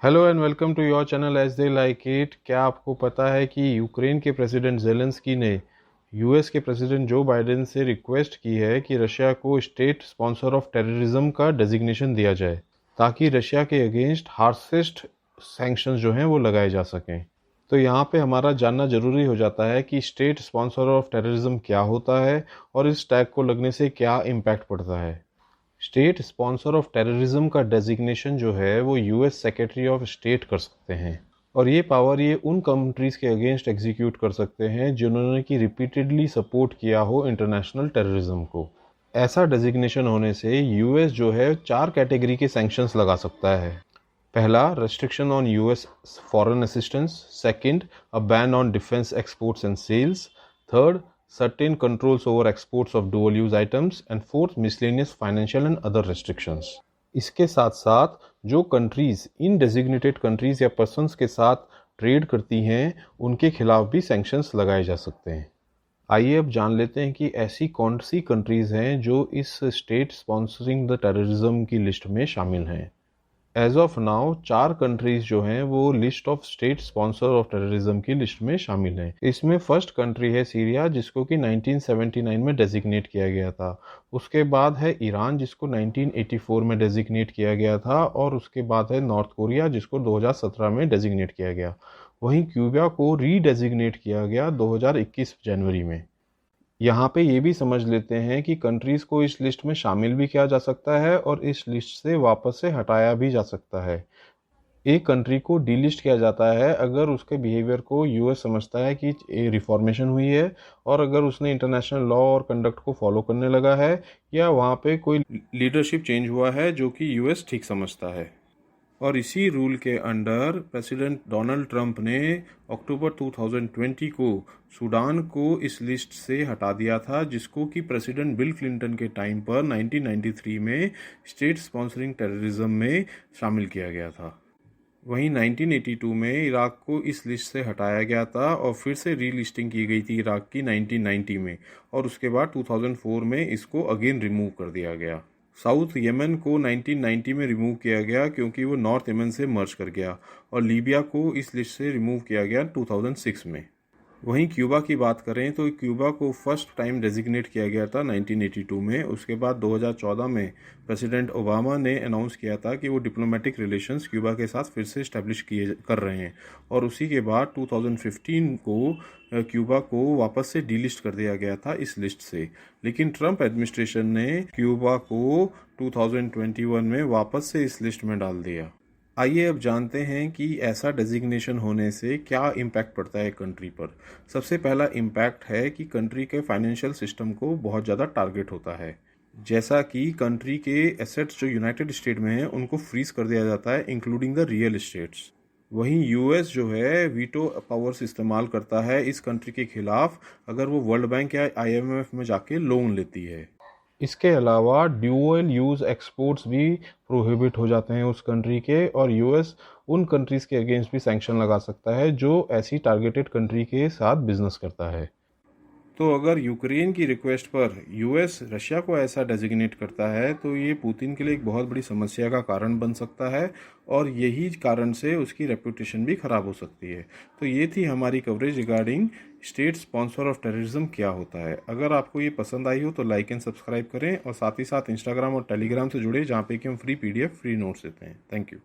Hello and welcome to your channel as they like it. क्या आपको पता है कि यूक्रेन के प्रेसिडेंट जेलेंस्की ने यूएस के प्रेसिडेंट जो बाइडेन से रिक्वेस्ट की है कि रशिया को स्टेट स्पॉन्सर ऑफ टेररिज्म का डेजिग्नेशन दिया जाए ताकि रशिया के अगेंस्ट हार्शेस्ट सैंक्शंस जो हैं वो लगाए जा सकें। तो यहाँ पे हमारा जानना ज़रूरी हो जाता है कि स्टेट स्पॉन्सर ऑफ टेररिज्म क्या होता है और इस टैग को लगने से क्या इम्पैक्ट पड़ता है। स्टेट स्पॉन्सर ऑफ टेररिज्म का डेजिग्नेशन जो है वो यूएस सेक्रेटरी ऑफ स्टेट कर सकते हैं और ये पावर ये उन कंट्रीज़ के अगेंस्ट एग्जीक्यूट कर सकते हैं जिन्होंने कि रिपीटेडली सपोर्ट किया हो इंटरनेशनल टेररिज्म को। ऐसा डेजिग्नेशन होने से यूएस जो है 4 कैटेगरी के सैंक्शंस लगा सकता है। पहला, restriction on US foreign assistance. Second, a ban on defence exports and sales. Third, certain controls over exports of dual use items, and fourth, miscellaneous financial and other restrictions। इसके साथ साथ जो countries in designated countries या persons के साथ trade करती हैं उनके खिलाफ भी सैंक्शंस लगाए जा सकते हैं। आइए अब जान लेते हैं कि ऐसी कौन सी कंट्रीज हैं जो इस स्टेट स्पॉन्सरिंग द टेररिज्म की लिस्ट में शामिल हैं। एज ऑफ नाउ 4 कंट्रीज जो हैं वो list of state sponsor of terrorism की लिस्ट में शामिल हैं। इसमें फर्स्ट कंट्री है सीरिया जिसको कि 1979 में डेजिग्नेट किया गया था। उसके बाद है ईरान जिसको 1984 में डेजिग्नेट किया गया था और उसके बाद है नॉर्थ कोरिया जिसको 2017 में डेजिग्नेट किया गया। वहीं क्यूबा को रीडेजिग्नेट किया गया 2021 जनवरी में। यहाँ पे ये भी समझ लेते हैं कि कंट्रीज़ को इस लिस्ट में शामिल भी किया जा सकता है और इस लिस्ट से वापस से हटाया भी जा सकता है। एक कंट्री को डीलिस्ट किया जाता है अगर उसके बिहेवियर को यूएस समझता है कि रिफॉर्मेशन हुई है और अगर उसने इंटरनेशनल लॉ और कंडक्ट को फॉलो करने लगा है या वहाँ पे कोई लीडरशिप चेंज हुआ है जो कि यूएस ठीक समझता है। और इसी रूल के अंडर प्रेसिडेंट डोनाल्ड ट्रंप ने अक्टूबर 2020 को सूडान को इस लिस्ट से हटा दिया था जिसको कि प्रेसिडेंट बिल क्लिंटन के टाइम पर 1993 में स्टेट स्पॉन्सरिंग टेररिज्म में शामिल किया गया था। वहीं 1982 में इराक को इस लिस्ट से हटाया गया था और फिर से रीलिस्टिंग की गई थी इराक की 1990 में और उसके बाद 2004 में इसको अगेन रिमूव कर दिया गया। साउथ येमन को 1990 में रिमूव किया गया क्योंकि वो नॉर्थ येमन से मर्ज कर गया और लीबिया को इस लिस्ट से रिमूव किया गया 2006 में। वहीं क्यूबा की बात करें तो क्यूबा को फर्स्ट टाइम डेजिग्नेट किया गया था 1982 में। उसके बाद 2014 में प्रेसिडेंट ओबामा ने अनाउंस किया था कि वो डिप्लोमेटिक रिलेशंस क्यूबा के साथ फिर से इस्टेब्लिश कर रहे हैं और उसी के बाद 2015 को क्यूबा को वापस से डीलिस्ट कर दिया गया था इस लिस्ट से। लेकिन ट्रंप एडमिनिस्ट्रेशन ने क्यूबा को 2021 में वापस से इस लिस्ट में डाल दिया। आइए अब जानते हैं कि ऐसा डेजिग्नेशन होने से क्या इम्पैक्ट पड़ता है कंट्री पर। सबसे पहला इम्पैक्ट है कि कंट्री के फाइनेंशियल सिस्टम को बहुत ज़्यादा टारगेट होता है। जैसा कि कंट्री के एसेट्स जो यूनाइटेड स्टेट में हैं उनको फ्रीज कर दिया जाता है इंक्लूडिंग द रियल एस्टेट्स। वहीं यूएस जो है वीटो पावर्स इस्तेमाल करता है इस कंट्री के खिलाफ अगर वो वर्ल्ड बैंक या आईएमएफ में जाके लोन लेती है। इसके अलावा ड्यूअल यूज़ एक्सपोर्ट्स भी प्रोहिबिट हो जाते हैं उस कंट्री के और यूएस उन कंट्रीज़ के अगेंस्ट भी सैंक्शन लगा सकता है जो ऐसी टारगेटेड कंट्री के साथ बिजनेस करता है। तो अगर यूक्रेन की रिक्वेस्ट पर यूएस रशिया को ऐसा डेजिग्नेट करता है तो ये पुतिन के लिए एक बहुत बड़ी समस्या का कारण बन सकता है और यही कारण से उसकी रेपुटेशन भी ख़राब हो सकती है। तो ये थी हमारी coverage regarding state sponsor of terrorism क्या होता है। अगर आपको ये पसंद आई हो तो लाइक एंड सब्सक्राइब करें और साथ ही साथ इंस्टाग्राम और टेलीग्राम से जुड़े जहाँ पे कि हम फ्री पीडीएफ फ्री नोट्स देते हैं। Thank you.